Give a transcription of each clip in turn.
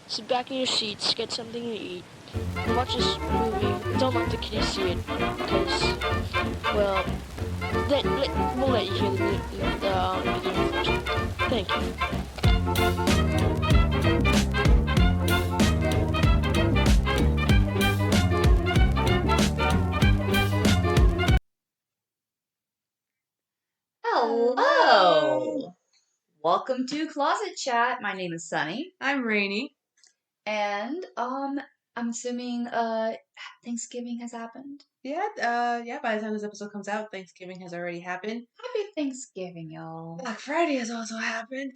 sit back in your seats, get something to eat, and watch this movie. Don't let the kiddies see it, because, well, we'll let you hear the beginning first. Thank you. Hello! Welcome to Closet Chat. My name is Sunny. I'm Rainy. And I'm assuming Thanksgiving has happened. Yeah, by the time this episode comes out, Thanksgiving has already happened. Happy Thanksgiving, y'all. Black Friday has also happened.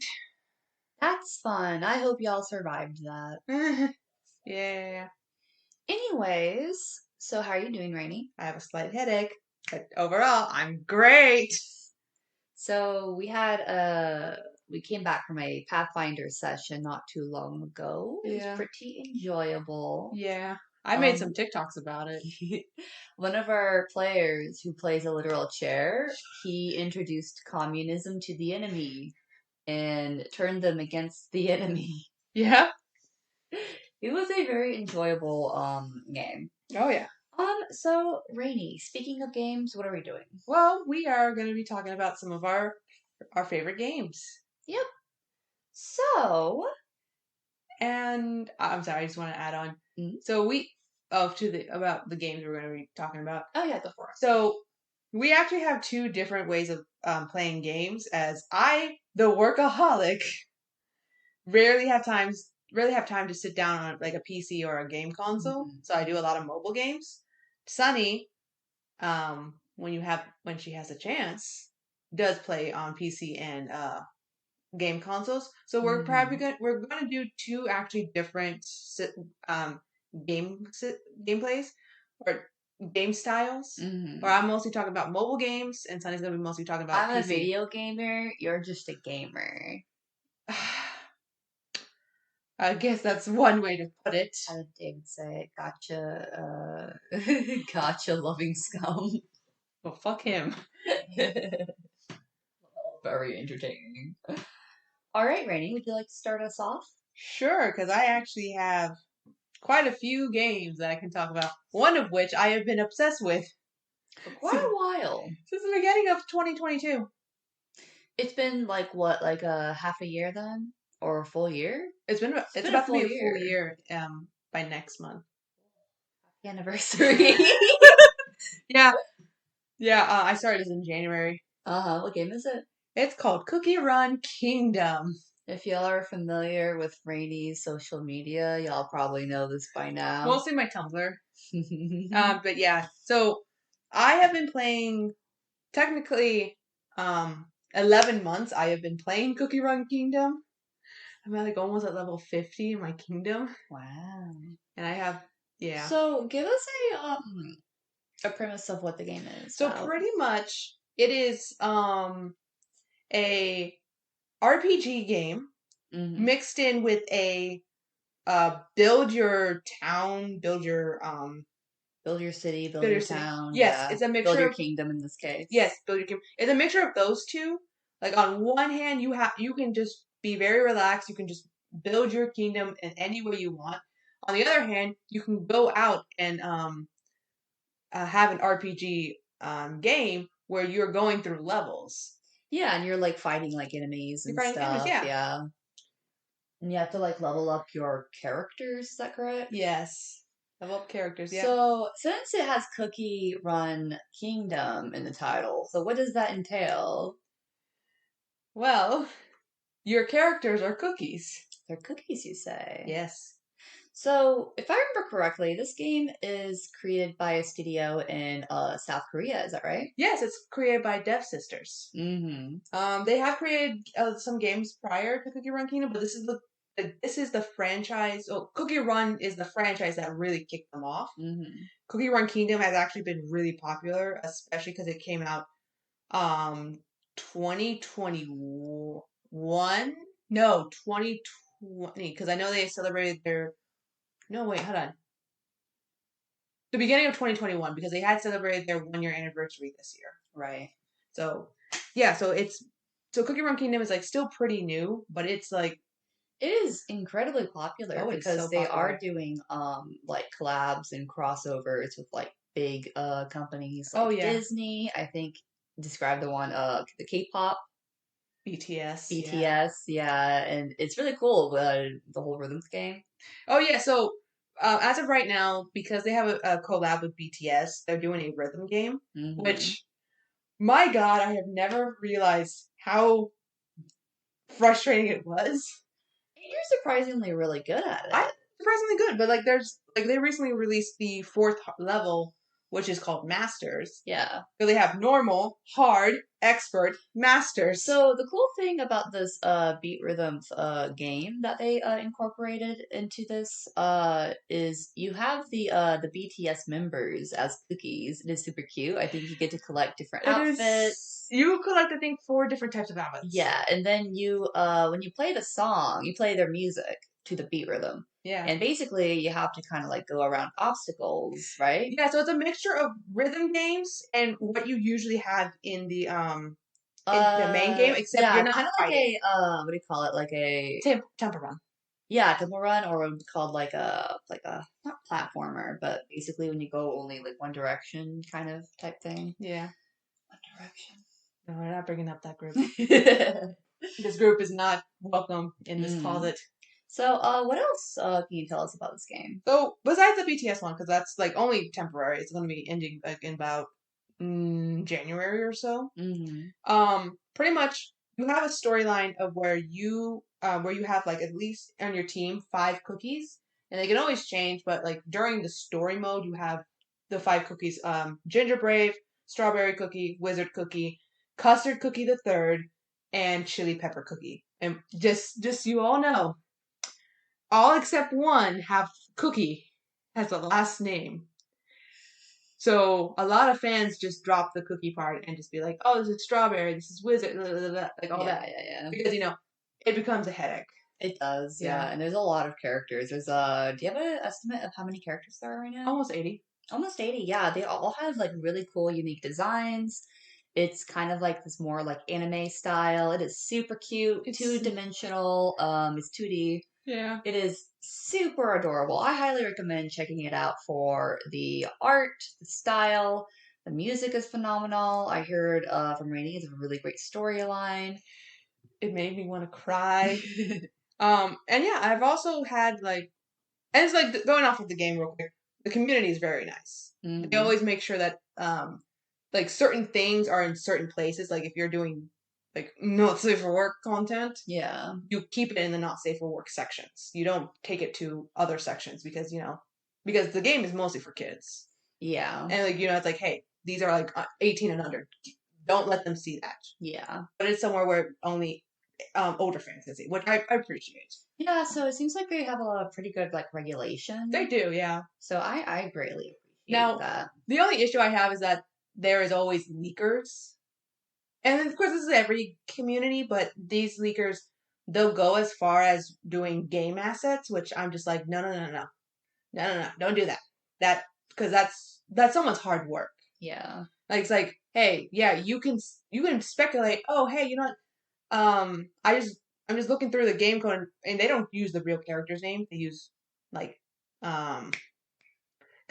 That's fun. I hope y'all survived that. Yeah. Anyways, so how are you doing, Rainy? I have a slight headache, but overall, I'm great. So we came back from a Pathfinder session not too long ago. It was pretty enjoyable. Yeah. I made some TikToks about it. One of our players who plays a literal chair, he introduced communism to the enemy and turned them against the enemy. Yeah. It was a very enjoyable game. Oh yeah. So Rainy, speaking of games, what are we doing? Well, we are going to be talking about some of our favorite games. Yep. So, and I'm sorry, I just want to add on. Mm-hmm. So about the games we're going to be talking about. Oh yeah, go for it. So we actually have two different ways of playing games. As I, the workaholic, rarely have time to sit down on like a PC or a game console. Mm-hmm. So I do a lot of mobile games. Sunny, when she has a chance, does play on PC and game consoles. So we're probably gonna do two actually different gameplays or game styles. Mm-hmm. Or I'm mostly talking about mobile games, and Sunny's gonna be mostly talking about I'm PC. a video gamer. You're just a gamer. I guess that's one way to put it. How did David say it? Gotcha, gotcha, loving scum. Well, fuck him. Very entertaining. All right, Rainy, would you like to start us off? Sure, because I actually have quite a few games that I can talk about. One of which I have been obsessed with for quite a while. Since the beginning of 2022. It's been like what, like a half a year then, or a full year? It's about to be a full year. By next month. Happy anniversary. Yeah. I started this in January. What game is it? It's called Cookie Run Kingdom. If y'all are familiar with Rainy's social media, y'all probably know this by now. Mostly my Tumblr. But yeah, so I have been playing technically 11 months. I have been playing Cookie Run Kingdom. I'm like almost at level 50 in my kingdom. Wow. And I have So give us a premise of what the game is. So pretty much it is a RPG game mixed in with a build your town, build your city, build your town. Yes, it's a mixture. Build your kingdom in this case. Yes, build your kingdom. It's a mixture of those two. Like on one hand, you can just be very relaxed. You can just build your kingdom in any way you want. On the other hand, you can go out and have an RPG game where you're going through levels. Yeah, and you're like fighting like enemies and stuff. Enemies, yeah. And you have to like level up your characters, is that correct? Yes. Level up characters, yeah. So since it has Cookie Run Kingdom in the title, so what does that entail? Well, your characters are cookies. They're cookies, you say? Yes. So, if I remember correctly, this game is created by a studio in South Korea. Is that right? Yes, it's created by Dev Sisters. Mm-hmm. They have created some games prior to Cookie Run Kingdom, but this is the franchise. Oh, Cookie Run is the franchise that really kicked them off. Mm-hmm. Cookie Run Kingdom has actually been really popular, especially because it came out 2021. No, 2020, because I know they celebrated their. No, wait, hold on. The beginning of 2021, because they had celebrated their 1-year anniversary this year. Right. So, yeah, so Cookie Run Kingdom is like still pretty new, but it's like It is incredibly popular Oh, it's so because they are popular. doing like collabs and crossovers with like big companies Oh like yeah, Disney. I think describe the one the K-pop, BTS. Yeah. BTS, yeah, and it's really cool the whole rhythms game. Oh yeah. So as of right now, because they have a collab with BTS, they're doing a rhythm game, Hmm. which my God, I have never realized how frustrating it was. You're surprisingly really good at I'm it. surprisingly good, but like there's like they recently released the fourth level, which is called Masters. Yeah. So they have normal, hard, expert, masters. So the cool thing about this Beat Rhythms game that they incorporated into this is you have the BTS members as cookies. It is super cute. I think you get to collect different It is. outfits. You collect, I think, 4 different types of outfits. Yeah, and then you when you play the song, you play their music to the beat rhythm. Yeah. And basically you have to kind of like go around obstacles, right? Yeah, so it's a mixture of rhythm games and what you usually have in the main game, except Yeah, you're not kind of like fighting. a what do you call it? Like a Temple Run. yeah, Temple Run, or what would be called like a not platformer, but basically when you go only like one direction kind of type thing. Yeah. One No, we're not bringing up that group. direction. This group is not welcome in this Mm. closet. So, what else can you tell us about this game? So besides the BTS one, because that's like only temporary, it's going to be ending like in about January or so. Mm-hmm. Pretty much you have a storyline of where you have like at least on your team 5 cookies, and they can always change. But like during the story mode, you have the 5 cookies: ginger brave, strawberry cookie, wizard cookie, custard cookie the third, and chili pepper cookie. And just you all know, all except one have cookie has the last name. So a lot of fans just drop the cookie part and just be like, "Oh, this is strawberry. This is wizard," blah, blah, blah, like all Yeah, that, yeah, yeah. because it becomes a headache. It does, yeah. Yeah. And there's a lot of characters. There's do you have an estimate of how many characters there are right now? Almost 80. Almost 80, yeah. They all have like really cool, unique designs. It's kind of like this more like anime style. It is super cute, It's- two-dimensional. It's 2D. Yeah. It is super adorable. I highly recommend checking it out for the art, the style. The music is phenomenal. I heard from Rainy it's a really great storyline. It made me want to cry. And yeah, I've also had like, and it's like going off of the game real quick. The community is very nice. They Mhm. always make sure that like certain things are in certain places. Like if you're doing like not safe for work content, Yeah. you keep it in the not safe for work sections. You don't take it to other sections because because the game is mostly for kids. Yeah. And like it's like, hey, these are like 18 and under. Don't let them see that. Yeah. But it's somewhere where only older fans can see, which I appreciate. Yeah, so it seems like they have a pretty good like regulation. They do, yeah. So I greatly appreciate Now, that. the only issue I have is that there is always leakers. And of course, this is every community, but these leakers, they'll go as far as doing game assets, which I'm just like, no, don't do that. Because that's someone's hard work. Yeah. Like it's like, hey, yeah, you can speculate. Oh, hey, you know what? I'm just looking through the game code, and they don't use the real character's name. They use like kind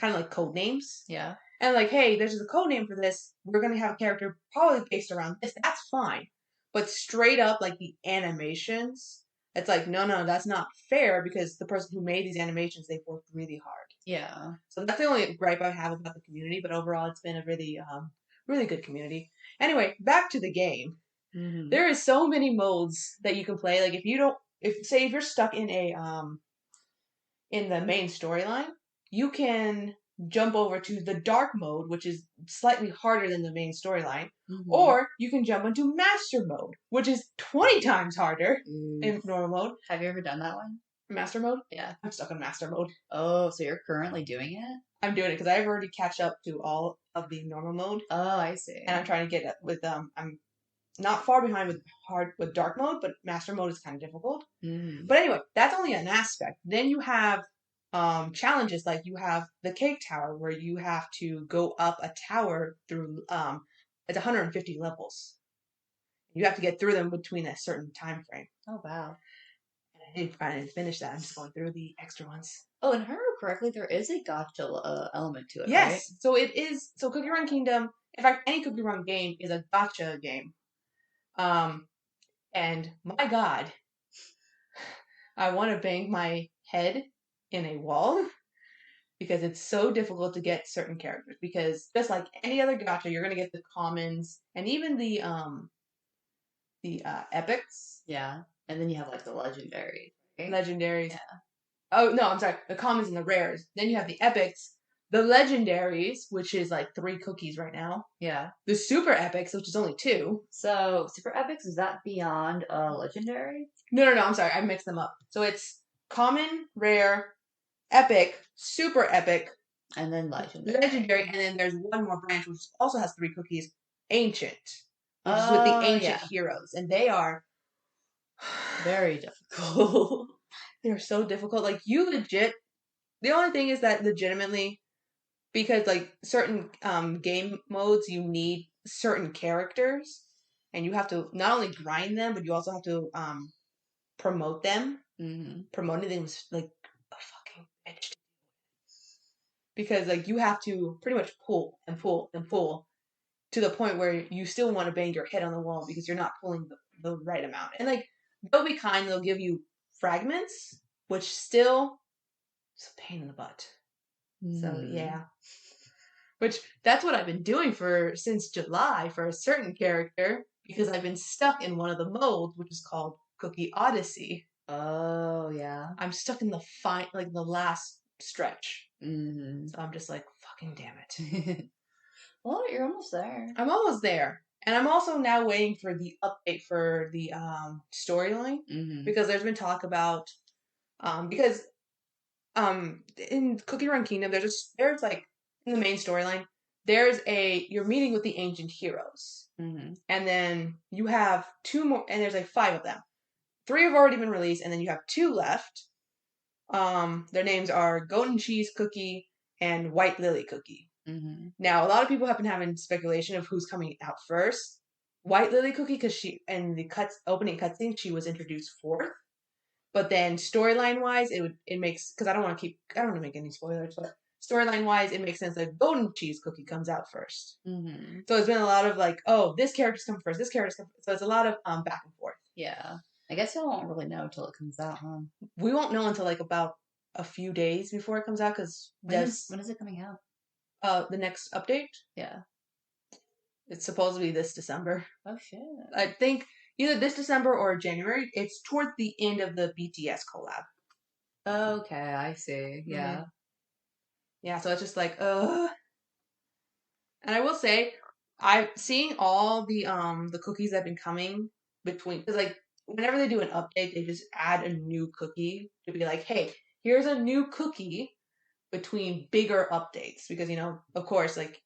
of like code names. Yeah. And like, hey, there's a code name for this. We're gonna have a character probably based around this. That's fine. But straight up, like the animations, it's like, no, that's not fair because the person who made these animations, they've worked really hard. Yeah. So that's the only gripe I have about the community. But overall, it's been a really good community. Anyway, back to the game. Mm-hmm. There is so many modes that you can play. Like if you're stuck in in the main storyline, you can jump over to the dark mode, which is slightly harder than the main storyline, or you can jump into master mode, which is 20 times harder in normal mode. Have you ever done that one? Master mode? Yeah. I'm stuck in master mode. Oh, so you're currently doing it? I'm doing it because I've already catch up to all of the normal mode. Oh, I see. And I'm trying to get it with I'm not far behind with dark mode, but master mode is kind of difficult. Mm. But anyway, that's only an aspect. Then you have challenges like you have the cake tower where you have to go up a tower through it's 150 levels. You have to get through them between a certain time frame. Oh wow. And I I didn't finish that. I'm just going through the extra ones. Oh, and if I remember correctly, there is a gotcha element to it, Yes. right? So it is. So Cookie Run Kingdom. In fact, any Cookie Run game is a gotcha game. And my God, I want to bang my head in a wall because it's so difficult to get certain characters. Because just like any other gotcha, you're gonna get the commons and even the epics, Yeah. And then you have like the legendary. Right? legendaries. Yeah. Oh no, I'm sorry, the commons and the rares. Then you have the epics, the legendaries, which is like 3 cookies right now. Yeah. The super epics, which is only 2. So super epics, is that beyond legendary? No, I'm sorry, I mixed them up. So it's common, rare, epic, super epic, And then legendary. legendary, and then there's one more branch which also has 3 cookies, ancient, which is with the ancient heroes, and they are very difficult. they're so difficult. Like you legit, the only thing is that legitimately, because like certain game modes, you need certain characters, and you have to not only grind them, but you also have to promote them. Mm-hmm. Promoting them is like a fucking bitch. Because like you have to pretty much pull and pull and pull to the point where you still want to bang your head on the wall because you're not pulling the right amount. And like they'll be kind, they'll give you fragments, which still is a pain in the butt. So yeah. Which that's what I've been doing since July for a certain character because I've been stuck in one of the modes, which is called Cookie Odyssey. Oh yeah. I'm stuck in the the last stretch. Mm-hmm. So I'm just like, fucking damn it. Well, you're almost there. I'm almost there. And I'm also now waiting for the update for the storyline. Mm-hmm. Because there's been talk about because in Cookie Run Kingdom there's like in the main storyline, you're meeting with the ancient heroes. Mm-hmm. And then you have 2 more, and there's like 5 of them. 3 have already been released, and then you have 2 left. Their names are Golden Cheese Cookie and White Lily Cookie. Mm-hmm. Now, a lot of people have been having speculation of who's coming out first. White Lily Cookie, because she, in the opening cutscene, she was introduced 4th. But then storyline wise, it makes, because I don't want to make any spoilers, but storyline wise, it makes sense that Golden Cheese Cookie comes out first. Mm-hmm. So it's been a lot of like, oh, this character's come first, this character's come first. So it's a lot of back and forth. Yeah. I guess y'all won't really know until it comes out, huh? We won't know until like about a few days before it comes out because when is it coming out? The next update. Yeah. It's supposed to be this December. Oh shit. I think either this December or January. It's towards the end of the BTS collab. Okay, I see. Yeah. Mm-hmm. Yeah, so it's just like, And I will say, I'm seeing all the cookies that have been coming between, because like whenever they do an update, they just add a new cookie to be like, hey, here's a new cookie between bigger updates, because of course, like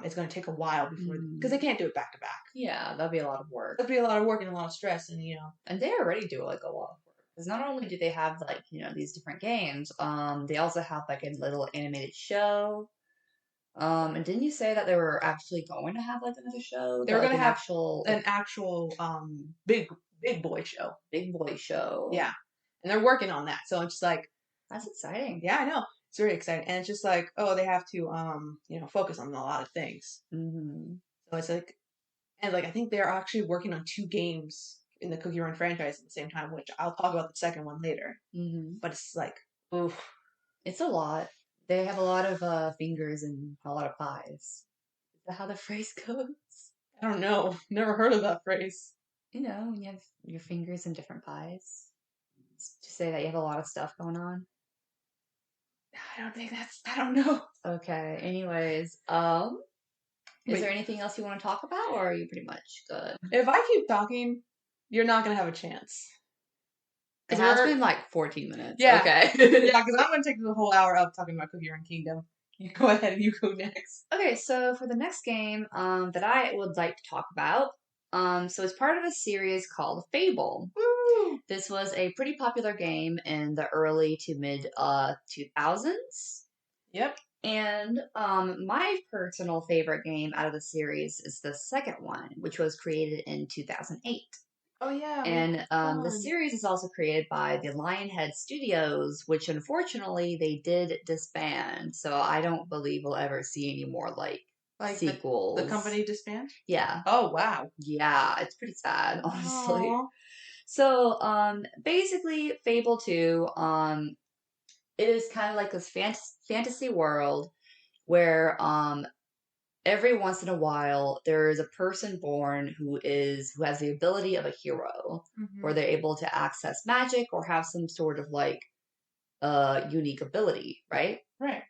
it's going to take a while before, because they can't do it back to back. Yeah, that'd be a lot of work. That'd be a lot of work and a lot of stress, and and they already do like a lot of work, because not only do they have like these different games, they also have like a little animated show. And didn't you say that they were actually going to have like another show? They were going to have an actual big boy show. Big boy show. Yeah, and they're working on that, so it's just like, that's exciting. Yeah, I know. It's very exciting. And it's just like, oh, they have to, focus on a lot of things. Mm-hmm. So it's like, and like, I think they're actually working on 2 games in the Cookie Run franchise at the same time, which I'll talk about the second one later. Mm-hmm. But it's like, oof. It's a lot. They have a lot of fingers and a lot of pies. Is that how the phrase goes? I don't know. Never heard of that phrase. When you have your fingers in different pies. To say that you have a lot of stuff going on. I don't know. Okay, anyways, is there anything else you want to talk about, or are you pretty much good? If I keep talking, you're not going to have a chance. It has been like 14 minutes. Yeah. Okay. Yeah, because I'm going to take the whole hour up talking about Cookie Run Kingdom. You go ahead and you go next. Okay, so for the next game that I would like to talk about, so it's part of a series called Fable. Woo! This was a pretty popular game in the early to mid 2000s. Yep. And my personal favorite game out of the series is the second one, which was created in 2008. Oh yeah, And the fun. series is also created by the Lionhead Studios, which unfortunately they did disband. So I don't believe we'll ever see any more like Like the sequels. company disband. Yeah. Oh wow. Yeah, it's pretty sad, honestly. Aw. So, basically, Fable 2, it is kind of like this fantasy world where, every once in a while there is a person born who has the ability of a hero, where Mhm. they're able to access magic or have some sort of like unique ability, right? Right.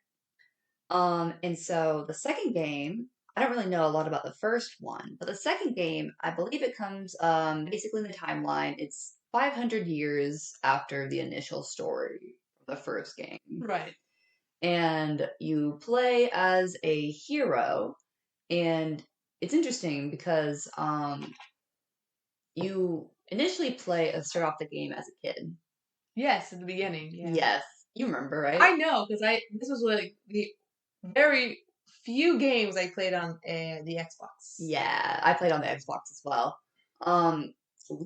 And so the second game, I don't really know a lot about the first one, but the second game, I believe it comes basically in the timeline. It's 500 years after the initial story of the first game. Right. And you play as a hero, and it's interesting because you initially start off the game as a kid. Yes, at the beginning. Yeah. Yes, you remember, right? I know because this was like the very few games I played on the Xbox. Yeah, I played on the Xbox as well. Um,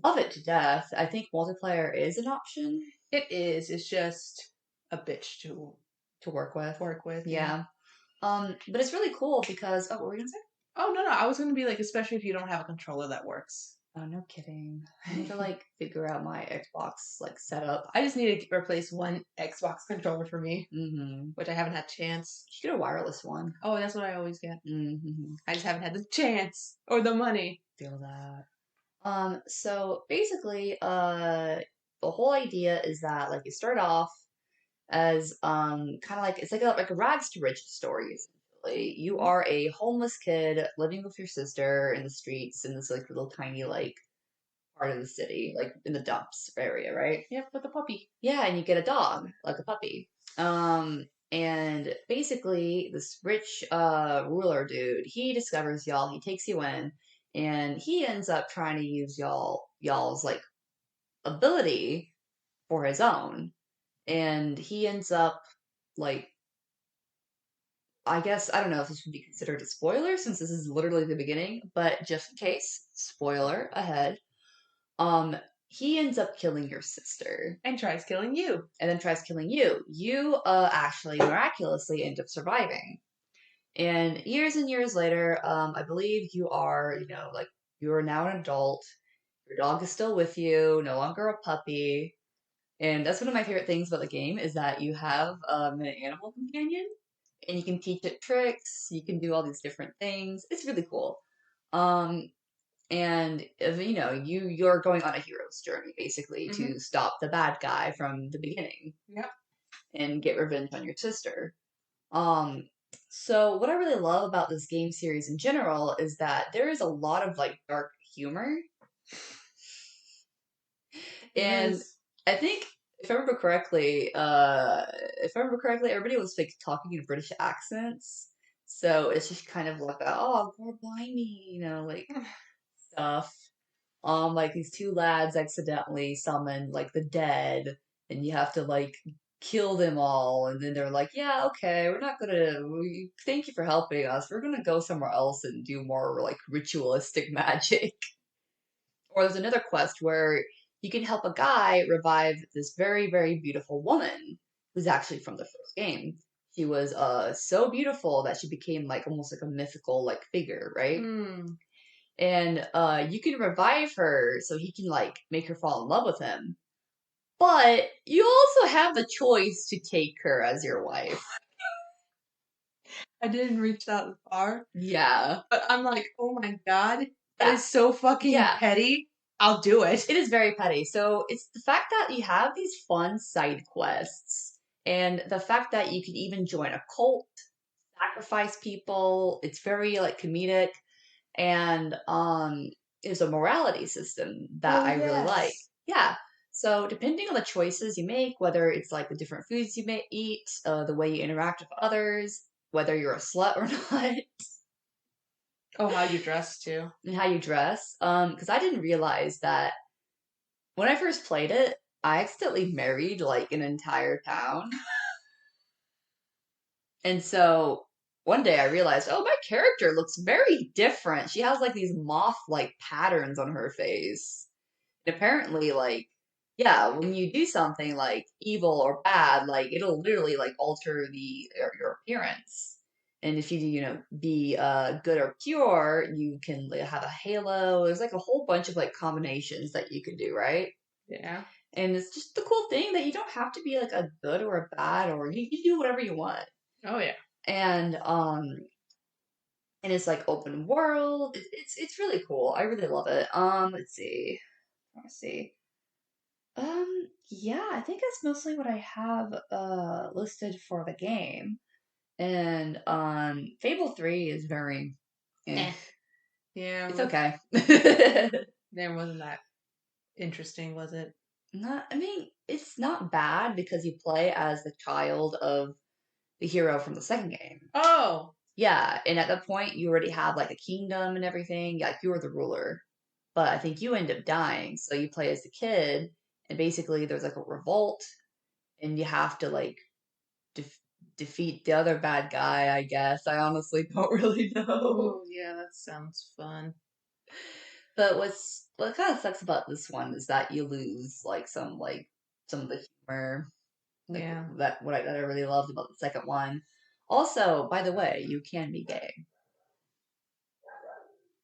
Love it to death. I think multiplayer is an option It is. It's just a bitch to to work with. work with. Yeah. But it's really cool because what were you gonna say? Oh no, I was gonna be like, especially if you don't have a controller that works. Oh, no kidding. I need to like figure out my Xbox like setup. I just need to replace one Xbox controller for me, Mm-hmm. which I haven't had a chance. You get a wireless one. Oh, that's what I always get. Mm-hmm. I just haven't had the chance or the money. Feel that. So basically, the whole idea is that like you start off as kind of like it's like a rags to riches story essentially. You are a homeless kid living with your sister in the streets in this like little tiny like part of the city, like in the dumps area, right? Yep, with the puppy. Yeah, and you get a dog, like a puppy. And basically this rich ruler dude, he discovers y'all, he takes you in, and he ends up trying to use y'all's like ability for his own. And he ends up like I guess I don't know if this would be considered a spoiler since this is literally the beginning, but just in case, spoiler ahead. Um, he ends up killing your sister And tries killing you. and then tries killing you. You actually miraculously end up surviving. And years later, I believe you are, like you are now an adult. Your dog is still with you, no longer a puppy. And that's one of my favorite things about the game is that you have an animal companion and you can teach it tricks, you can do all these different things. It's really cool. Um, and if, you're going on a hero's journey basically to stop the bad guy from the beginning. Yep. And get revenge on your sister. So what I really love about this game series in general is that there is a lot of like dark humor. And Yes. I think if I remember correctly, everybody was like talking in British accents. So it's just kind of like, oh, God blimey, like stuff. Like these two lads accidentally summoned like the dead, and you have to like kill them all, and then they're like, yeah, okay, thank you for helping us. We're gonna go somewhere else and do more like ritualistic magic. Or there's another quest where you can help a guy revive this very, very beautiful woman who's actually from the first game. She was so beautiful that she became like almost like a mythical like figure, right? Mm. And you can revive her so he can like make her fall in love with him. But you also have the choice to take her as your wife. I didn't reach that far, Yeah. but I'm like, oh my god, that Yeah. is so fucking Yeah. petty. I'll do it. It is very petty. So it's the fact that you have these fun side quests and the fact that you can even join a cult, sacrifice people. It's very like comedic, and there's a morality system that Oh, I really like. yes. Yeah. So depending on the choices you make, whether it's like the different foods you may eat, the way you interact with others, whether you're a slut or not, Oh, how you dress too. and how you dress. Because I didn't realize that when I first played it, I accidentally married like an entire town. And so one day I realized, oh, my character looks very different. She has like these moth like patterns on her face. And apparently, like, yeah, when you do something like evil or bad, like it'll literally like alter your appearance. And if you do, be good or pure, you can like, have a halo. There's like a whole bunch of like combinations that you can do, right? Yeah. And it's just the cool thing that you don't have to be like a good or a bad, or you can do whatever you want. Oh yeah. And it's like open world. It's really cool. I really love it. Let's see. Let's see. Yeah, I think that's mostly what I have listed for the game. And Fable 3 is very Eh. Yeah. it's okay. There wasn't that interesting, was it? I mean, it's not bad because you play as the child of the hero from the second game. Oh. Yeah, and at that point you already have like a kingdom and everything. Like you were the ruler. But I think you end up dying, so you play as the kid, and basically there's like a revolt, and you have to like defeat the other bad guy, I guess. I honestly don't really know. Oh yeah, that sounds fun. But what kind of sucks about this one is that you lose like some of the humor. Like Yeah. that I really loved about the second one. Also, by the way, you can be gay.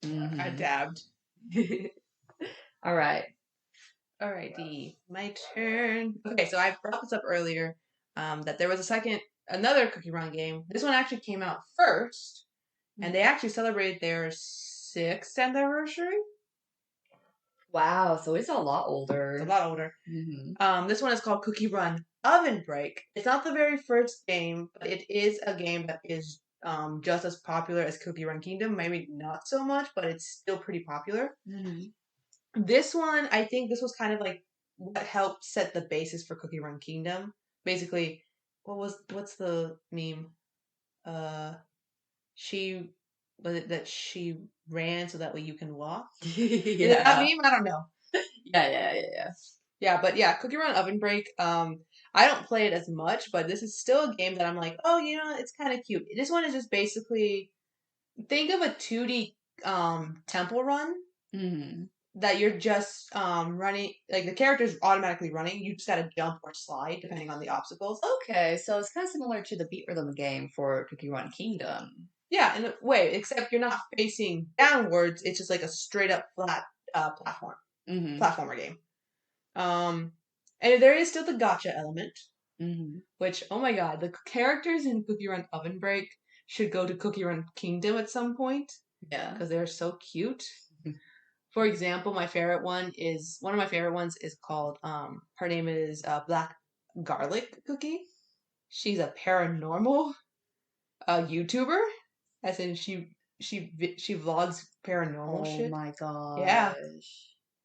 I Mhm. dabbed. All right. Alrighty, my turn. Okay, so I brought this up earlier, that there was another Cookie Run game. This one actually came out first, and they actually celebrated their 6th anniversary. Wow, so it's a lot It's a older. lot older. This one is called Cookie Run Oven Break. It's not the very first game, but it is a game that is just as popular as Cookie Run Kingdom. Maybe not so much, but it's still pretty popular. This one, I think this was kind of like what helped set the basis for Cookie Run Kingdom. Basically, what's the meme? She was it that she ran so that way you can walk? Is it that Yeah. meme? I don't know. Yeah. Yeah, but yeah, Cookie Run Oven Break. I don't play it as much, but this is still a game that I'm like, oh, it's kind of cute. This one is just basically think of a 2D temple run. That you're just running, like the character's automatically running. You just gotta jump or slide depending on the obstacles. Okay, so it's kind of similar to the Beat Rhythm game for Cookie Run Kingdom. Yeah, in a way, except you're not facing downwards. It's just like a straight up flat platformer game. And there is still the gotcha element, which, oh my god, the characters in Cookie Run Oven Break should go to Cookie Run Kingdom at some point. Yeah, because they're so cute. For example, one of my favorite ones is called her name is Black Garlic Cookie. She's a paranormal YouTuber, as in she vlogs paranormal shit. Oh my gosh. Yeah.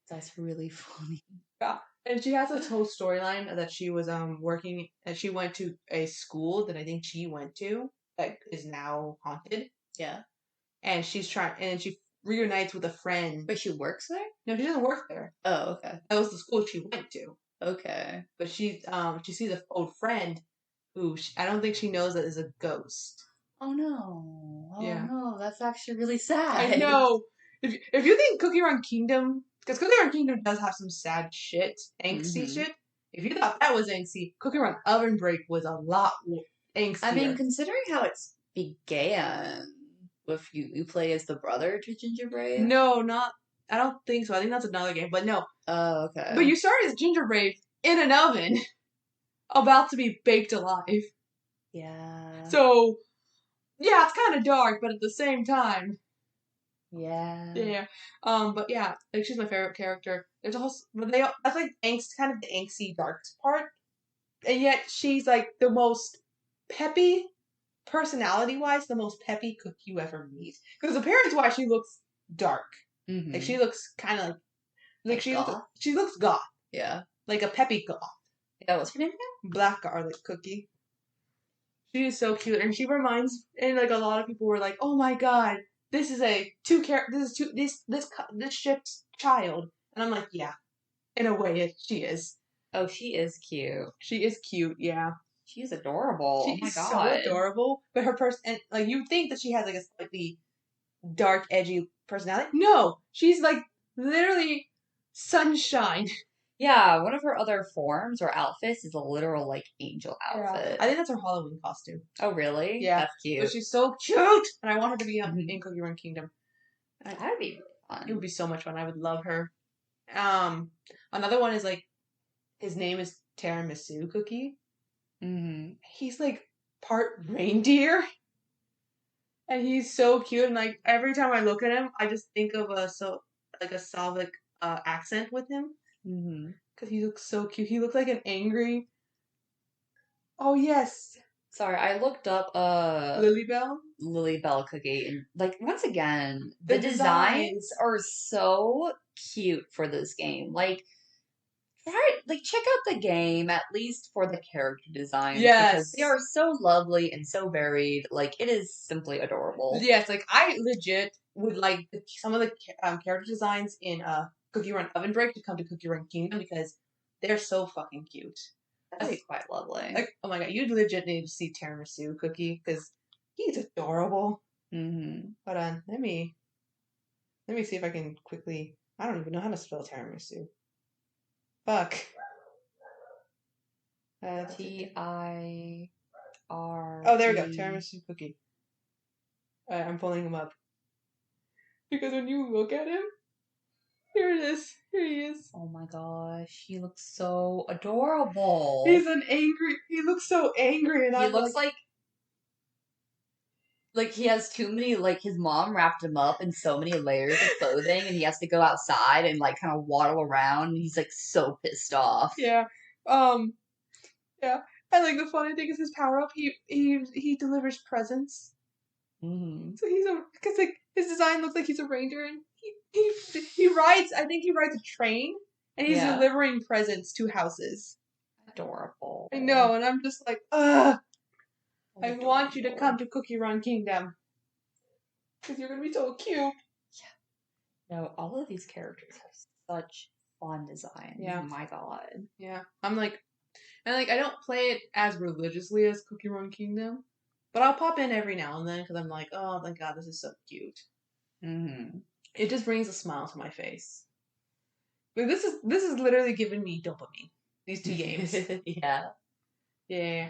That's really funny. Yeah. And she has this whole storyline that she was working, and she went to a school that I think she went to that is now haunted. Yeah. And she reunites with a friend. But she works there? No, she doesn't work there. Oh, okay. That was the school she went to. Okay. But she sees an old friend who I don't think she knows that is a ghost. Oh no. Oh Yeah. no, that's actually really sad. I know. If you think Cookie Run Kingdom, because Cookie Run Kingdom does have some sad shit, angsty shit. If you thought that was angsty, Cookie Run Oven Break was a lot angstier. I mean, considering how it's began, with you play as the brother to Ginger Brave? No, I don't think so. I think that's another game, but no. Oh, okay. But you start as Ginger Brave in an oven, about to be baked alive. Yeah. So, yeah, it's kind of dark, but at the same time. Yeah. Yeah. But yeah, like she's my favorite character. There's a whole, that's like angst, kind of the angsty dark part, and yet she's like the most peppy, personality-wise, the most peppy cook you ever meet. Because appearance-wise, she looks dark. Like she looks kind of like she looks goth. Yeah. Like a peppy goth. Yeah, what's her name again? Black Garlic Cookie. She is so cute, and she reminds, and like a lot of people were like, "Oh my god, this is this ship's child," and I'm like, "Yeah, in a way, she is." Oh, she is cute. She is cute, yeah. She's adorable. She is so adorable, but her and like you think that she has like a slightly dark, edgy personality. No, she's like literally Sunshine. Yeah, one of her other forms or outfits is a literal like angel outfit. I think that's her Halloween costume. Oh, really? Yeah. That's But cute. she's so cute, and I want her to be Mhm. in Cookie Run Kingdom. That would be really fun. It would be so much fun. I would love her. Another one is like his name is Tiramisu Cookie. Mm-hmm. He's like part reindeer, and he's so cute. And like every time I look at him, I just think of a Slavic accent with him Mm-hmm. because he looks so cute. He looks like an angry. Oh yes, Sorry, I looked up Lilybell. Lilybell Cookie, and like once again, The the designs are so cute for this game. Like, check out the game at least for the character designs because they Yes. are so lovely and so varied. Like, it is simply adorable. Yes, like I legit would like some of the character designs in Cookie Run Oven Break to come to Cookie Run Kingdom because they're so fucking cute. That'd be quite lovely. Like, oh my god, you'd legit need to see Tiramisu Cookie because he's adorable. Mm-hmm. Hold on, let me see if I can quickly. I don't even know how to spell tiramisu. Fuck. TIR. Oh, there we go. Tiramisu Cookie. Alright, I'm pulling him up. Because when you look at him, here it is. Here he is. Oh my gosh, he looks so adorable. He's an angry. He looks so angry, and He I'm looks like he has too many, like his mom wrapped him up in so many layers of clothing and he has to go outside and like kind of waddle around and he's like so pissed off. Yeah. Yeah. And like the funny thing is his power up. He delivers presents. Mm-hmm. So because like his design looks like he's a reindeer, and he rides. I think he rides a train, and he's Yeah. delivering presents to houses. Adorable. I know, and I'm just like, ugh. I Adorable. want you to come to Cookie Run Kingdom because you're gonna be so cute. No, all of these characters have such fun designs. Yeah. Oh my god. Yeah, I'm like, and like I don't play it as religiously as Cookie Run Kingdom, but I'll pop in every now and then because I'm like, oh my god, this is so cute. Mm-hmm. It just brings a smile to my face. Like, this is literally giving me dopamine. These two games. Yeah. Yeah.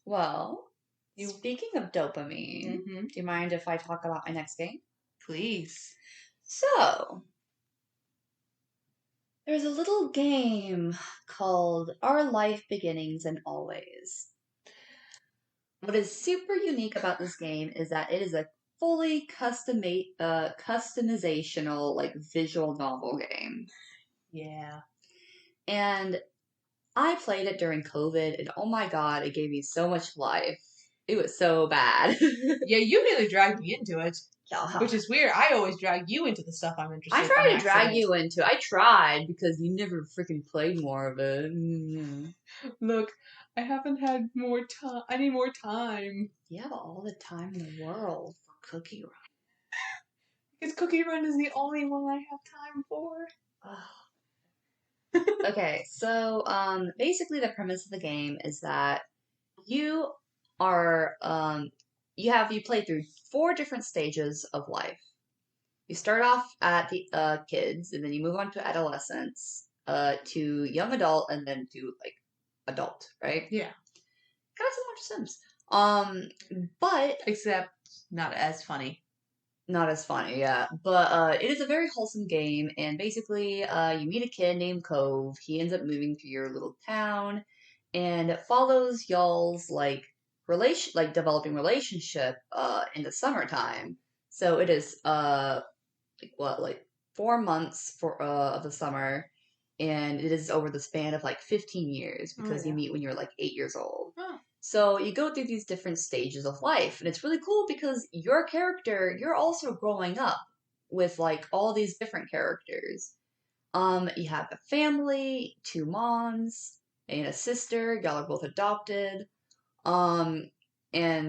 Well, speaking of dopamine, Mm-hmm. do you mind if I talk about my next game? Please. So, there's a little game called Our Life Beginnings and Always. What is super unique about this game is that it is a fully customizational, like visual novel game. Yeah. And I played it during COVID, and oh my god, it gave me so much life. It was so bad. Yeah, you nearly dragged me into it, Yeah. which is weird. I always drag you into the stuff I'm interested in. I tried on to drag accident. you into it. I tried because you never freaking played more of it. Look, I haven't had more time. I need more time. You have all the time in the world for Cookie Run. Because Cookie Run is the only one I have time for. Okay, so basically the premise of the game is that you are you play through 4 different stages of life. You start off at the kids, and then you move on to adolescence, to young adult, and then to like adult, right? Yeah. Kind of similar to Sims. But Except not as funny. not as funny, yeah. But it is a very wholesome game, and basically, you meet a kid named Cove. He ends up moving to your little town, and it follows y'all's like developing relationship in the summertime. So it is like 4 months of the summer, and it is over the span of like 15 years because you meet when you're like 8 years old. Oh. So you go through these different stages of life, and it's really cool because your character, you're also growing up with like all these different characters. You have a family, 2 moms, and a sister. Y'all are both adopted. And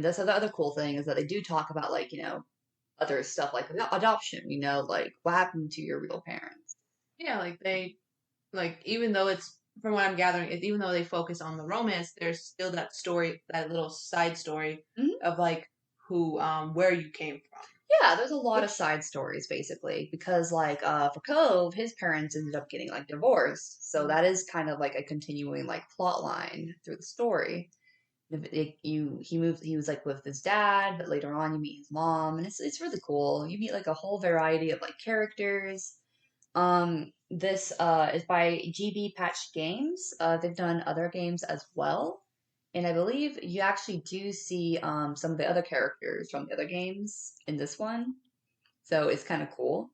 that's the other cool thing is that they do talk about like, other stuff like adoption, like what happened to your real parents. Yeah, even though it's, from what I'm gathering, even though they focus on the romance, there's still that story, that little side story Mhm. of like where you came from. Yeah, there's a lot of side stories basically because like for Cove, his parents ended up getting like divorced. So that is kind of like a continuing like plot line through the story. He was like with his dad, but later on you meet his mom, and it's really cool. You meet like a whole variety of like characters. This is by GB Patch Games. They've done other games as well. And I believe you actually do see some of the other characters from the other games in this one. So it's kind of cool.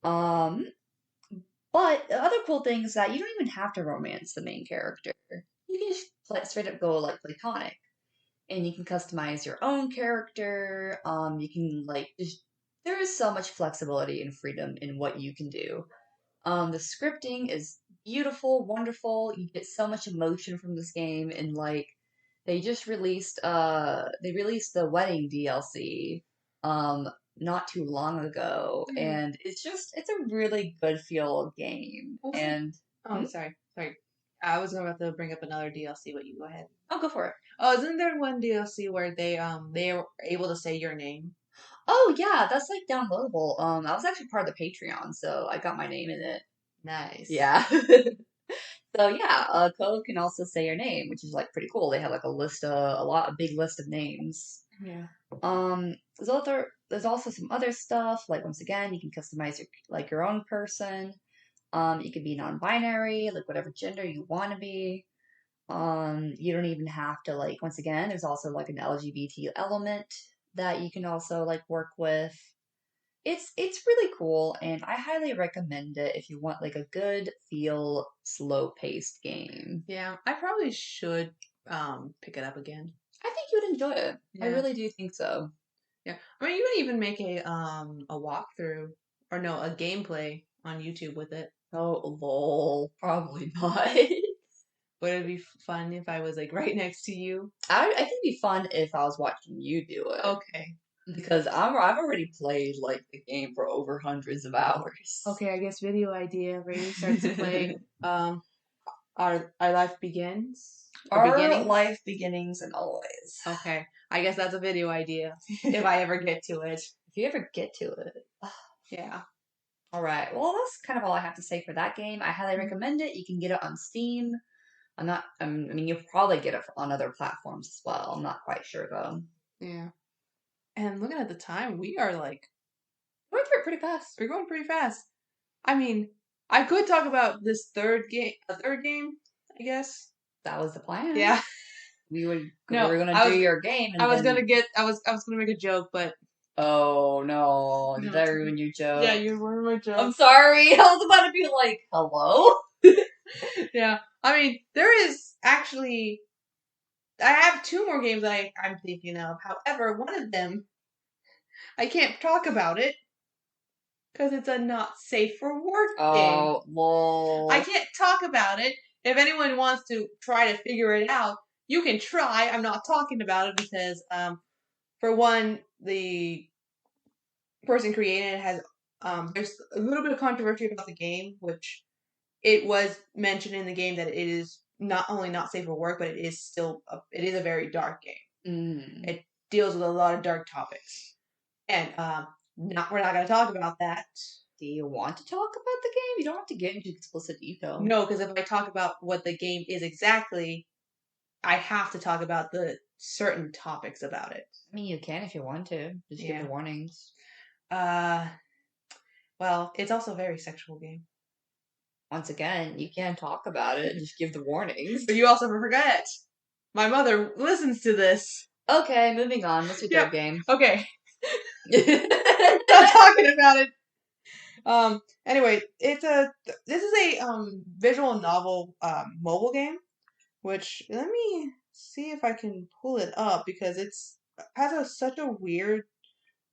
Um, but the other cool thing is that you don't even have to romance the main character. You can just straight up go like platonic. And you can customize your own character. You can like just there is so much flexibility and freedom in what you can do. The scripting is beautiful, wonderful. You get so much emotion from this game, and like they released the wedding DLC not too long ago, and it's a really good feel game. Awesome. And Sorry. I was about to bring up another DLC, but you go ahead. I'll go for it. Oh, isn't there one DLC where they were able to say your name? Oh yeah, that's like downloadable. I was actually part of the Patreon, so I got my name in it. Nice. Yeah. So yeah, Cove can also say your name, which is like pretty cool. They have like a big list of names. Yeah. There's also some other stuff. Like once again, you can customize your own person. You can be non-binary, like whatever gender you want to be. You don't even have to like. Once again, there's also like an LGBT element that you can also like work with. It's really cool, and I highly recommend it if you want like a good feel, slow paced game. Yeah, I probably should pick it up again. I think you'd enjoy it. I Yeah. really do think so. Yeah, I mean, you can even make a walkthrough or no, a gameplay on YouTube with it. Oh, lol. Probably not. Would it be fun if I was like right next to you? I think it'd be fun if I was watching you do it. Okay. Because I've already played like the game for over hundreds of hours. Okay, I guess video idea. Ray starts to play. Our life begins. Our life beginnings and always. Okay, I guess that's a video idea if I ever get to it. If you ever get to it. Yeah. All right. Well, that's kind of all I have to say for that game. I highly recommend it. You can get it on Steam. I mean, you'll probably get it on other platforms as well. I'm not quite sure though. Yeah. And looking at the time, we are like We're through it pretty fast. we're going pretty fast. I mean, I could talk about this third game, I guess. That was the plan. Yeah. We were No, gonna do your game. And I was then... gonna make a joke, but oh no! Did No, I ruin your joke? yeah, you ruined my joke. I'm sorry. I was about to be like, hello. Yeah, I mean, there is actually. I have two more games that I'm thinking of. However, one of them, I can't talk about it because it's a not safe for work game. Oh, lol. I can't talk about it. If anyone wants to try to figure it out, you can try. I'm not talking about it because, for one, the person creating it has, there's a little bit of controversy about the game, which it was mentioned in the game that it is not only not safe for work, but it is still it is a very dark game. It deals with a lot of dark topics, and we're not going to talk about that. Do you want to talk about the game? You don't have to get into explicit detail. No, because if I talk about what the game is exactly, I have to talk about the certain topics about it. I mean, you can if you want to. Just give the warnings. Well, it's also a very sexual game. Once again, you can talk about it. Just give the warnings. But you also forget. My mother listens to this. Okay, moving on. What's your third game? Okay. Stop talking about it. Anyway, this is a visual novel mobile game, which let me see if I can pull it up because it has such a weird.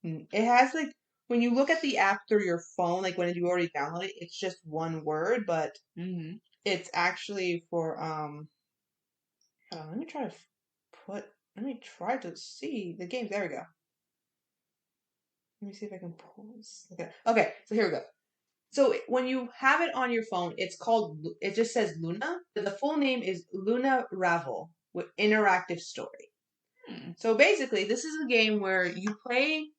It has like when you look at the app through your phone, like when you already download it, it's just one word, but it's actually for hold on, let me try to see the game. There we go. Let me see if I can pull this. Okay, so here we go. So when you have it on your phone, it just says Luna, but the full name is Luna Ravel with interactive story. So basically, this is a game where you play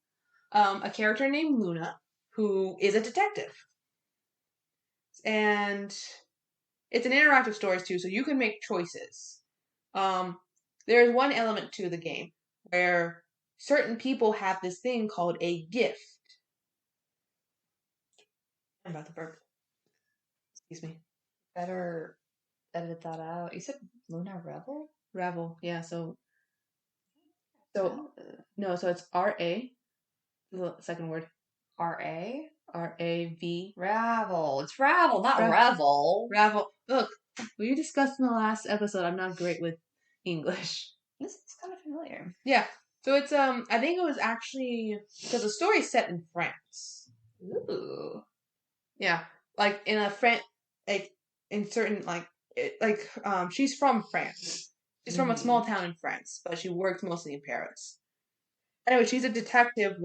a character named Luna who is a detective. And it's an interactive story too, so you can make choices. There's one element to the game where certain people have this thing called a gift. I'm about to burp. Excuse me. Better edit that out. You said Luna Rebel? Ravel. Yeah. So no. So it's R-A. The second word. R-A? R-A-V. Ravel. It's Ravel, not Ra- Revel. Ravel. Look, we discussed in the last episode. I'm not great with English. This is kind of familiar. Yeah. So it's I think it was actually because the story's set in France. Ooh. Yeah, like in a like in certain she's from France. She's from a small town in France, but she works mostly in Paris. Anyway, she's a detective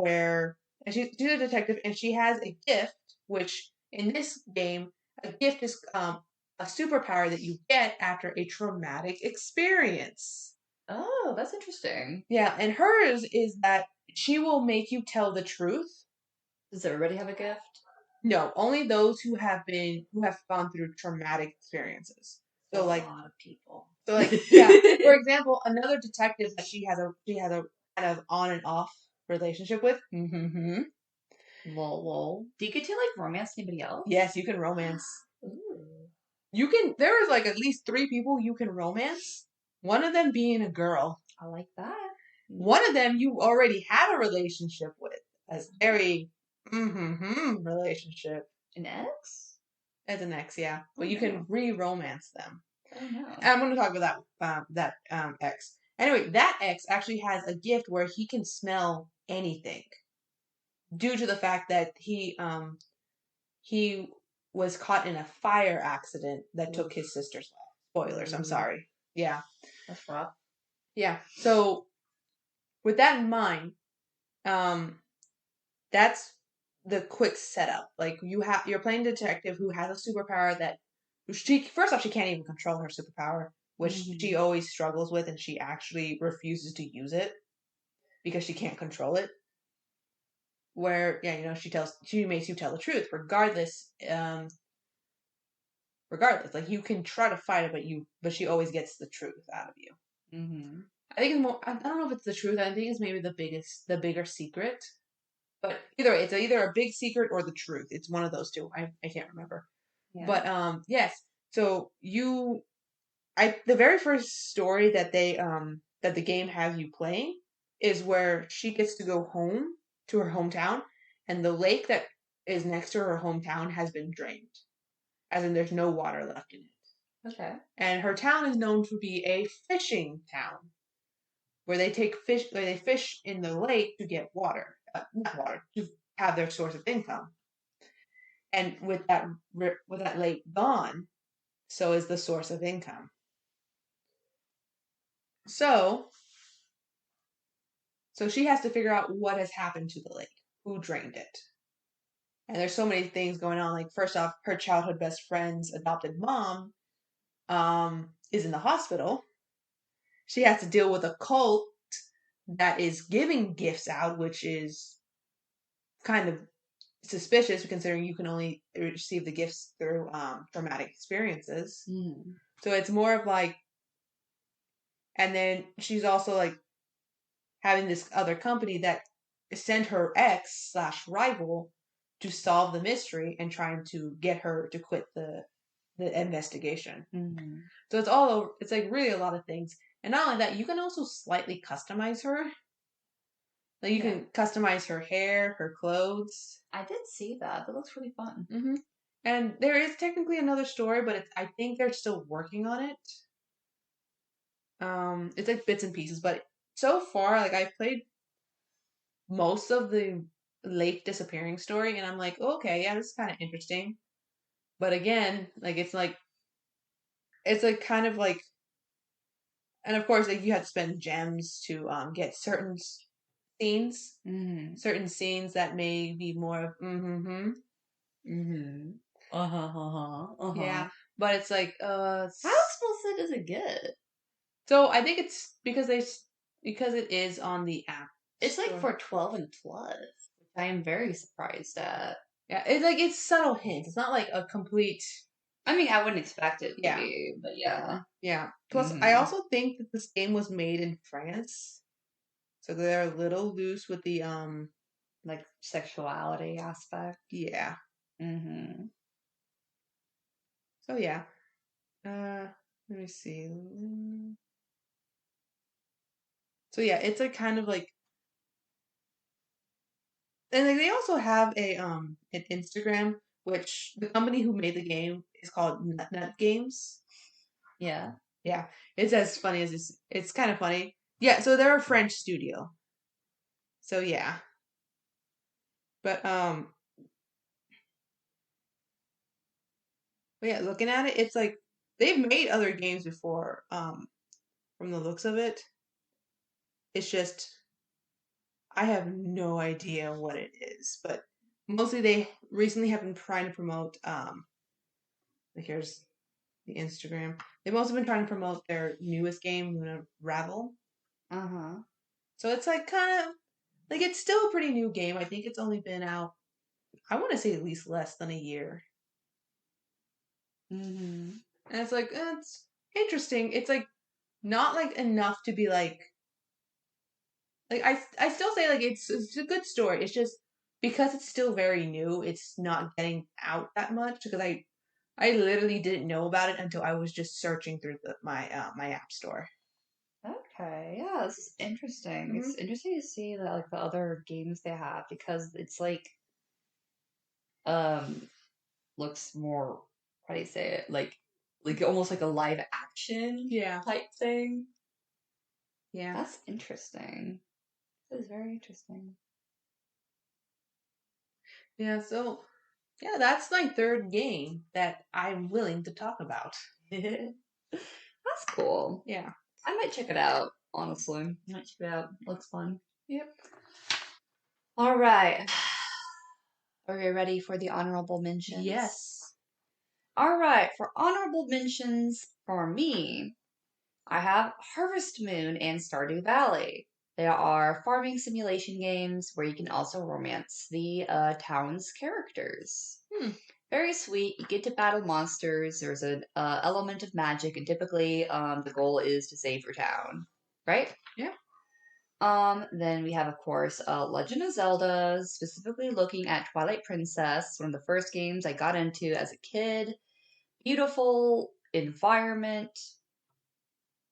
she's a detective and she has a gift, which in this game, a gift is a superpower that you get after a traumatic experience. Oh, that's interesting. Yeah, and hers is that she will make you tell the truth. Does everybody have a gift? No, only those who have gone through traumatic experiences. So That's like a lot of people. So like yeah, for example, another detective that she has a kind of on and off relationship with. Mm-hmm. Lol. Do you get to like romance anybody else? Yes, you can romance. Ooh. There is like at least 3 people you can romance. One of them being a girl. I like that. One of them you already had a relationship with. A very relationship. An ex? As an ex, yeah. But Oh, you no. can re-romance them. Oh no. I'm going to talk about that ex. Anyway, that ex actually has a gift where he can smell anything, due to the fact that he was caught in a fire accident that took his sister's life. Spoilers. I'm sorry. Yeah. That's rough. Yeah. So, with that in mind, that's the quick setup. Like you're playing a detective who has a superpower that first off, she can't even control her superpower, which she always struggles with, and she actually refuses to use it because she can't control it. Where she makes you tell the truth, regardless. Like you can try to fight it, but she always gets the truth out of you. Mm-hmm. I think it's more. I don't know if it's the truth. I think it's maybe the bigger secret. But either way, it's either a big secret or the truth. It's one of those two. I can't remember. Yeah. But yes. So the very first story that that the game has you playing is where she gets to go home to her hometown, and the lake that is next to her hometown has been drained, as in there's no water left in it. Okay. And her town is known to be a fishing town, where they fish in the lake to get water, not water, to have their source of income. And with that lake gone, so is the source of income. So she has to figure out what has happened to the lake, who drained it. And there's so many things going on. Like first off, her childhood best friend's adopted mom is in the hospital. She has to deal with a cult that is giving gifts out, which is kind of suspicious considering you can only receive the gifts through traumatic experiences. Mm. So it's more of like, and then she's also like having this other company that sent her ex/rival to solve the mystery and trying to get her to quit the investigation. Mm-hmm. So it's all over. It's like really a lot of things. And not only that, you can also slightly customize her. Like you can customize her hair, her clothes. I did see that. That looks really fun. Mm-hmm. And there is technically another story, but I think they're still working on it. It's like bits and pieces, but so far, like I've played most of the lake disappearing story, and I'm like, oh, okay, yeah, this is kind of interesting. But again, like it's like kind of like, and of course, like you have to spend gems to get certain scenes, certain scenes that may be more of yeah, but it's like how explicit does it get? So I think it's because it is on the app. It's like for 12 and plus. I am very surprised at. Yeah, it's like it's subtle hints. It's not like a complete. I mean, I wouldn't expect it to Yeah. be, but yeah. Yeah. Plus, I Mhm. also think that this game was made in France, so they're a little loose with the Like sexuality aspect. Yeah. Mm-hmm. So yeah. Let me see. So yeah, it's like kind of like, and like they also have a an Instagram, which the company who made the game is called Nut Nut Games. Yeah. Yeah, it's as funny as it's kind of funny. Yeah, so they're a French studio. So yeah, but yeah, looking at it, it's like they've made other games before. From the looks of it, it's just I have no idea what it is, but mostly they recently have been trying to promote like here's the Instagram. They've also been trying to promote their newest game, Ravel. Uh-huh. So it's like kind of like it's still a pretty new game. I think it's only been out, I want to say at least less than a year. Mm-hmm. And it's like it's interesting. It's like not like enough to be like I still say like it's a good story. It's just because it's still very new, it's not getting out that much because I literally didn't know about it until I was just searching through my app store. Okay, yeah, this is interesting. Mhm. It's interesting to see that like the other games they have because it's like um looks more, how do you say it? Like almost like a live action Yeah. type thing. Yeah. That's interesting. That is very interesting. Yeah, so yeah, that's my third game that I'm willing to talk about. That's cool. Yeah. I might check it out, honestly. I might check it out. Looks fun. Yep. All right. Are we ready for the honorable mentions? Yes. All right. For honorable mentions for me, I have Harvest Moon and Stardew Valley. They are farming simulation games where you can also romance the town's characters. Hmm. Very sweet. You get to battle monsters. There's an element of magic, and typically the goal is to save your town, right? Yeah. Then we have, of course, Legend of Zelda, specifically looking at Twilight Princess, one of the first games I got into as a kid. Beautiful environment,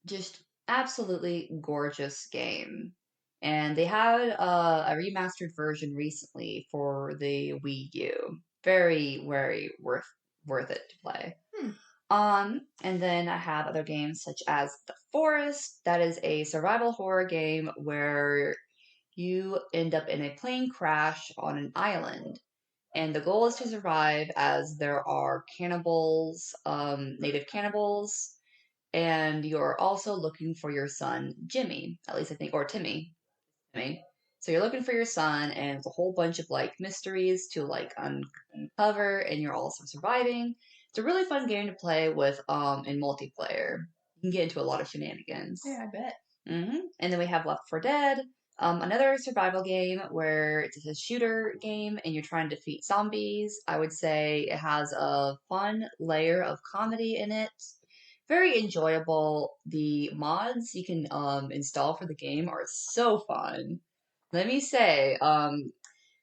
just absolutely gorgeous game. And they had a remastered version recently for the Wii U. Very, very worth it to play. Hmm. And then I have other games such as The Forest. That is a survival horror game where you end up in a plane crash on an island. And the goal is to survive as there are cannibals, native cannibals, and you're also looking for your son, Jimmy, at least I think, or Timmy. So you're looking for your son, and it's a whole bunch of like mysteries to like uncover, and you're also surviving. It's a really fun game to play with in multiplayer. You can get into a lot of shenanigans. Yeah, I bet. And then we have Left 4 Dead, another survival game where it's a shooter game and you're trying to defeat zombies. I would say it has a fun layer of comedy in it. Very enjoyable. The mods you can install for the game are so fun. Let me say,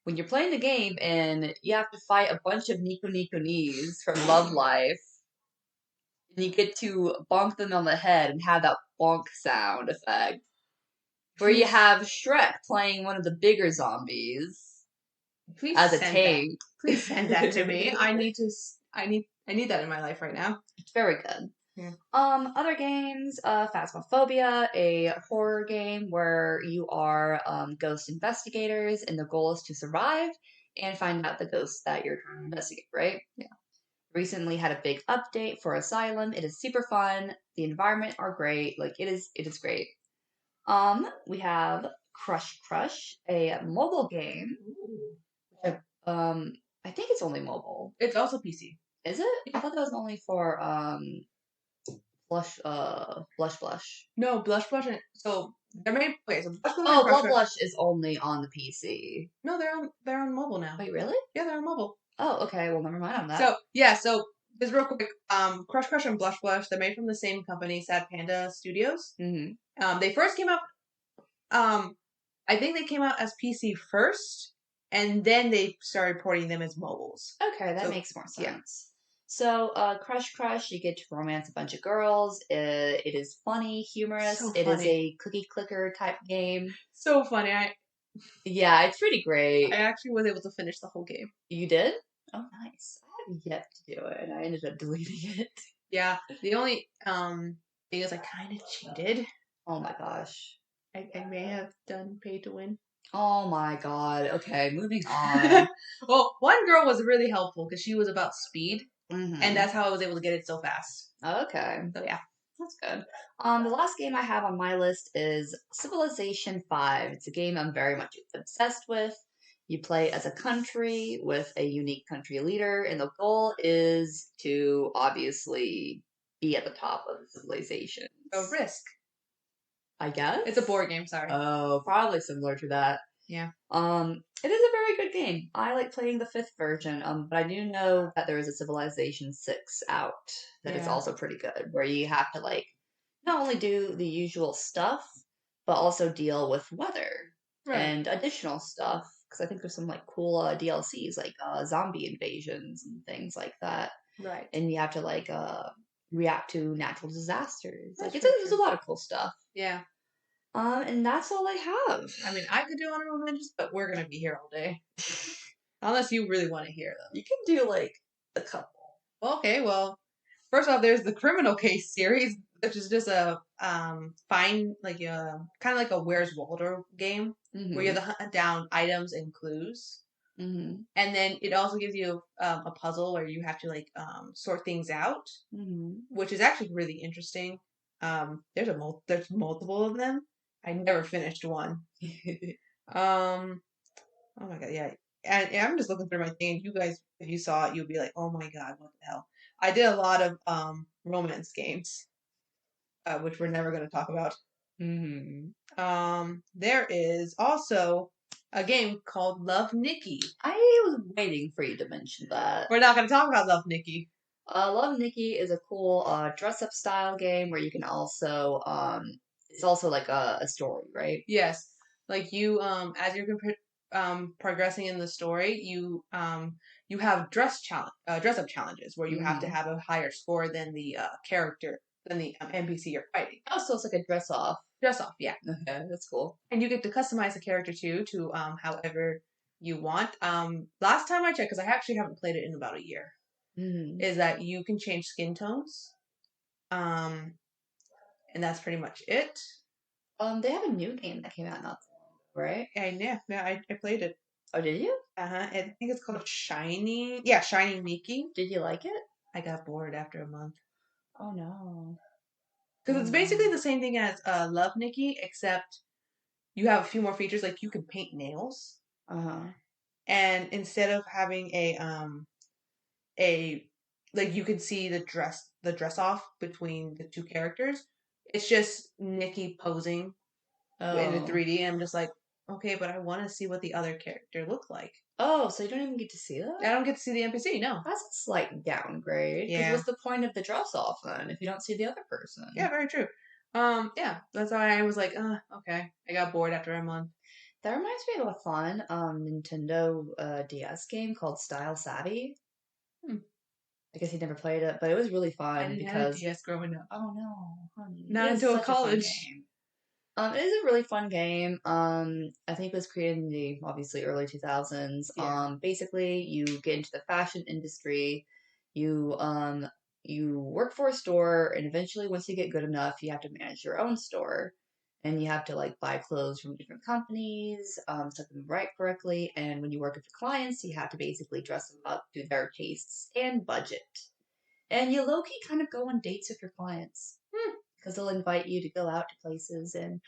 when you're playing the game and you have to fight a bunch of Nico Nico Knees from Love Life, and you get to bonk them on the head and have that bonk sound effect. Where you have Shrek playing one of the bigger zombies Please as a send tank. that. Please send that to me. I need to. I need that in my life right now. It's very good. Yeah. Other games, Phasmophobia, a horror game where you are ghost investigators, and the goal is to survive and find out the ghosts that you're trying to investigate, right? Yeah. Recently had a big update for Asylum. It is super fun. The environment are great. Like it is great. We have Crush, a mobile game. I think it's only mobile. It's also PC. Is it? I thought that was only for Blush. No, Blush. So They're made. Okay, so Blush Blush Oh, and Crush Blood Crush. Blush is only on the PC. No, they're on mobile now. Wait, really? Yeah, they're on mobile. Oh, okay. Well, never mind on that. So yeah, so just real quick, Crush Crush and Blush Blush, they're made from the same company, Sad Panda Studios. They first came out. I think they came out as PC first, and then they started porting them as mobiles. Okay, that So, makes more yeah. sense. So, Crush Crush, you get to romance a bunch of girls. It is funny, humorous. So It is funny. a cookie clicker type game. So funny. I Yeah, it's pretty great. actually was able to finish the whole game. You did? Oh, nice. I have yet to do it. I ended up deleting it. Yeah. The only thing is I kind of cheated. Oh my gosh. I may have done pay to win. Oh my god. Okay, moving on. Well, one girl was really helpful because she was about speed, Mhm. and that's how I was able to get it so fast. Okay. So yeah. That's good. The last game I have on my list is Civilization 5. It's a game I'm very much obsessed with. You play as a country with a unique country leader, and the goal is to obviously be at the top of the civilization. So Risk. I guess It's a board game. Sorry. Oh, probably similar to that. Yeah. It is a very good game. I like playing the 5th version. But I do know that there is a Civilization 6 out that is Yeah. also pretty good, where you have to like not only do the usual stuff, but also deal with weather and additional stuff. Because I think there's some like cool DLCs like zombie invasions and things like that. Right. And you have to like react to natural disasters. That's Like very there's a lot of cool stuff. Yeah. And that's all I have. I mean, I could do honorable mentions, but we're gonna be here all day. Unless you really want to hear them. You can do like a couple. Okay, well, first off, there's the Criminal Case series, which is just a kind of like a Where's Waldo game where you have to hunt down items and clues. Mm-hmm. And then it also gives you a puzzle where you have to like sort things out, which is actually really interesting. There's multiple of them. I never finished one. Oh my god, yeah. And I'm just looking through my thing. You guys, if you saw it, you'd be like, "Oh my god, what the hell?" I did a lot of romance games, which we're never going to talk about. There is also a game called Love Nikki. I was waiting for you to mention that. We're not going to talk about Love Nikki. Love Nikki is a cool dress-up style game where you can also it's also like a story, right? Yes, like you as you're progressing in the story, you have dress up challenges where you have to have a higher score than the character than the NPC you're fighting. Oh, so it's like a dress off. Dress off, yeah. Okay, that's cool. And you get to customize the character too to however you want. Last time I checked, because I actually haven't played it in about a year, is that you can change skin tones. And that's pretty much it. They have a new game that came out not long ago, right? I played it. Oh, did you? I think it's called Shiny. Yeah, Shiny Nikki. Did you like it? I got bored after a month. Oh no. Because it's basically the same thing as Love Nikki, except you have a few more features. Like you can paint nails. And instead of having like you can see the dress off between the two characters. It's just Nikki posing in the 3D, and I'm just like, okay, but I want to see what the other character looked like. Oh, so you don't even get to see that? I don't get to see the NPC, no. That's a slight downgrade. Yeah. What's the point of the dress off then if you don't see the other person? Yeah, very true. Yeah, that's why I was like, okay. I got bored after a month. That reminds me of a fun Nintendo DS game called Style Savvy. I guess he never played it, but it was really fun I didn't have a DS growing up. Oh no, honey. Not until college. It is a really fun game. I think it was created in the obviously early 2000s. Yeah. Basically, you get into the fashion industry. You work for a store, and eventually, once you get good enough, you have to manage your own store, and you have to like buy clothes from different companies, set them right correctly, and when you work with the clients, you have to basically dress them up to their tastes and budget. And you low-key kind of go on dates with your clients. Because they'll invite you to go out to places, and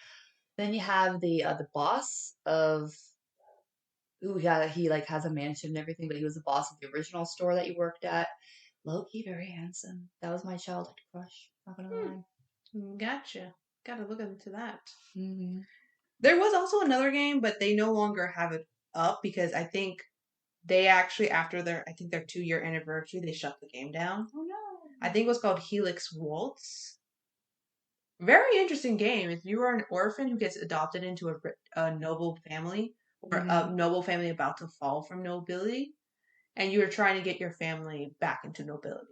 then you have the boss of he like has a mansion and everything, but he was the boss of the original store that you worked at. Low-key, very handsome. That was my childhood crush. Not gonna lie. Gotcha. Gotta look into that. Mm-hmm. There was also another game, but they no longer have it up because I think they actually, after their 2-year anniversary, they shut the game down. Oh no. I think it was called Helix Waltz. Very interesting game. If you are an orphan who gets adopted into a noble family, or a noble family about to fall from nobility, and you are trying to get your family back into nobility.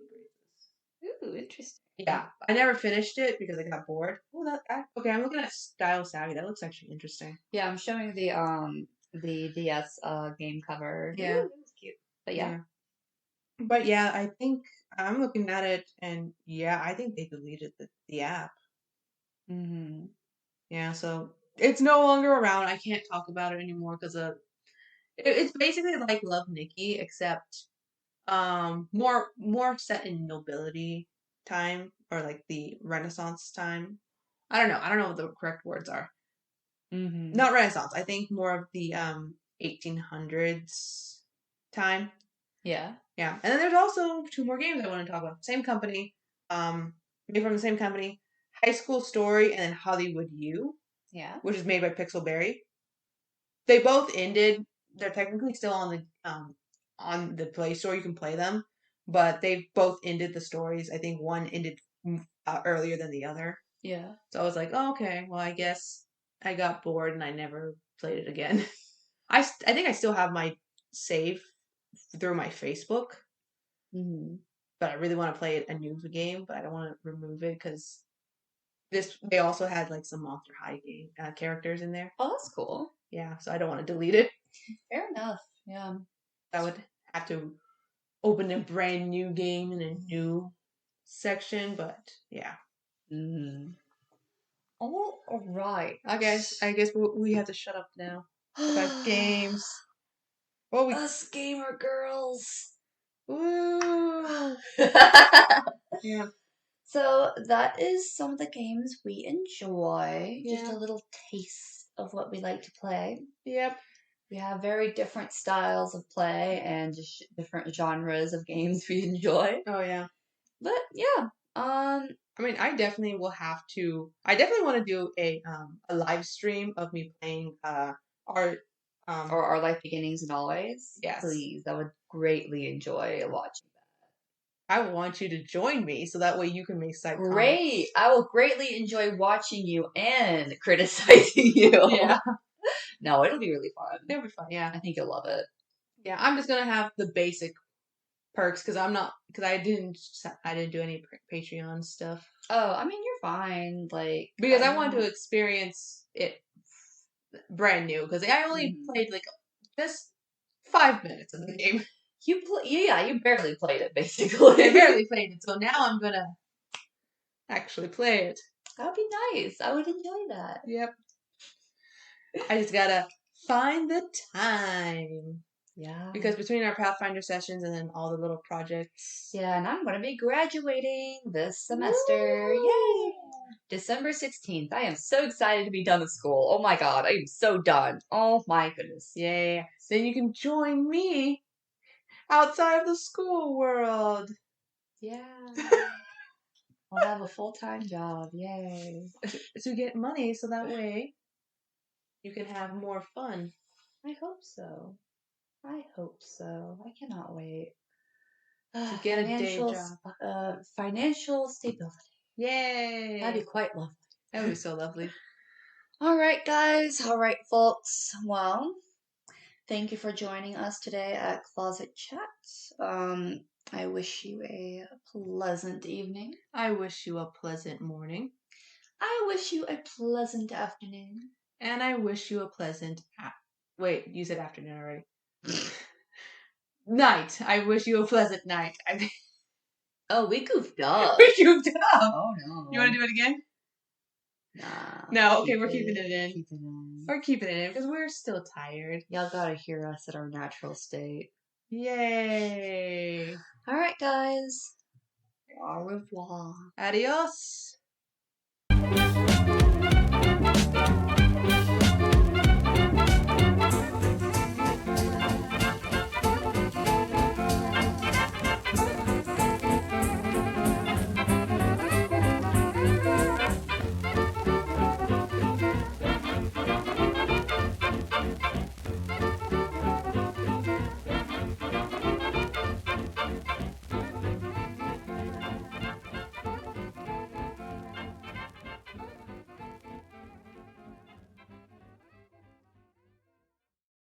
Ooh, interesting. Yeah, I never finished it because I got bored. Oh, okay. I'm looking at Style Savvy. That looks actually interesting. Yeah, I'm showing the DS game cover. Yeah. Ooh, it was cute. But yeah. But yeah, I think I'm looking at it, and yeah, I think they deleted the app. Mm-hmm. Yeah, so it's no longer around. I can't talk about it anymore because it's basically like Love Nikki, except more set in nobility time, or like the Renaissance time. I don't know. I don't know what the correct words are. Mm-hmm. Not Renaissance. I think more of the 1800s time. Yeah. Yeah. And then there's also 2 more games I want to talk about. Same company. Made from the same company. High School Story and then Hollywood U, Yeah. which is made by Pixelberry. They both ended. They're technically still on the Play Store. You can play them, but they both ended the stories. I think one ended earlier than the other. Yeah. So I was like, oh, okay, well, I guess I got bored and I never played it again. I think I still have my save through my Facebook, Mm-hmm. but I really want to play a new game, but I don't want to remove it because they also had like some Monster High game characters in there. Oh, that's cool. Yeah, so I don't want to delete it. Fair enough. Yeah. I would have to open a brand new game in a new section, but yeah. Mm-hmm. All right. I guess we have to shut up now about games. Well, Us gamer girls. Woo! Yeah. So that is some of the games we enjoy. Just Yeah. a little taste of what we like to play. Yep. We have very different styles of play and just different genres of games we enjoy. Oh yeah. But yeah, I mean, I definitely will have to. I definitely want to do a live stream of me playing our or Our Life Beginnings and Always. Yes. Please, I would greatly enjoy watching I want you to join me so that way you can make side Great. comments. I will greatly enjoy watching you and criticizing you. Yeah. No, it'll be really fun. It'll be fun. Yeah. I think you'll love it. Yeah. I'm just gonna have the basic perks because I didn't do any Patreon stuff. Oh, I mean, you're fine. Like, Because I wanted to experience it brand new because I only played like just 5 minutes of the game. You barely played it, basically. I barely played it, so now I'm gonna actually play it. That would be nice. I would enjoy that. Yep. I just gotta find the time. Yeah. Because between our Pathfinder sessions and then all the little projects. Yeah, and I'm going to be graduating this semester. Yay! December 16th. I am so excited to be done with school. Oh my god, I am so done. Oh my goodness. Yeah. Then you can join me outside of the school world. Yeah. I'll have a full-time job. Yay. To get money so that way you can have more fun. I hope so. I hope so. I cannot wait. To get a day job. Financial stability. Yay! That'd be quite lovely. That would be so lovely. All right, guys. All right, folks. Well, thank you for joining us today at Closet Chat. I wish you a pleasant evening. I wish you a pleasant morning. I wish you a pleasant afternoon. And I wish you a pleasant... Wait, you said afternoon already. Night. I wish you a pleasant night. Oh, we goofed up. We goofed up. Oh, no. You want to do it again? Nah. No, okay, we're keeping it in. Keep it in. We're keeping it in because we're still tired. Y'all gotta hear us at our natural state. Yay. All right, guys. Au revoir. Adios.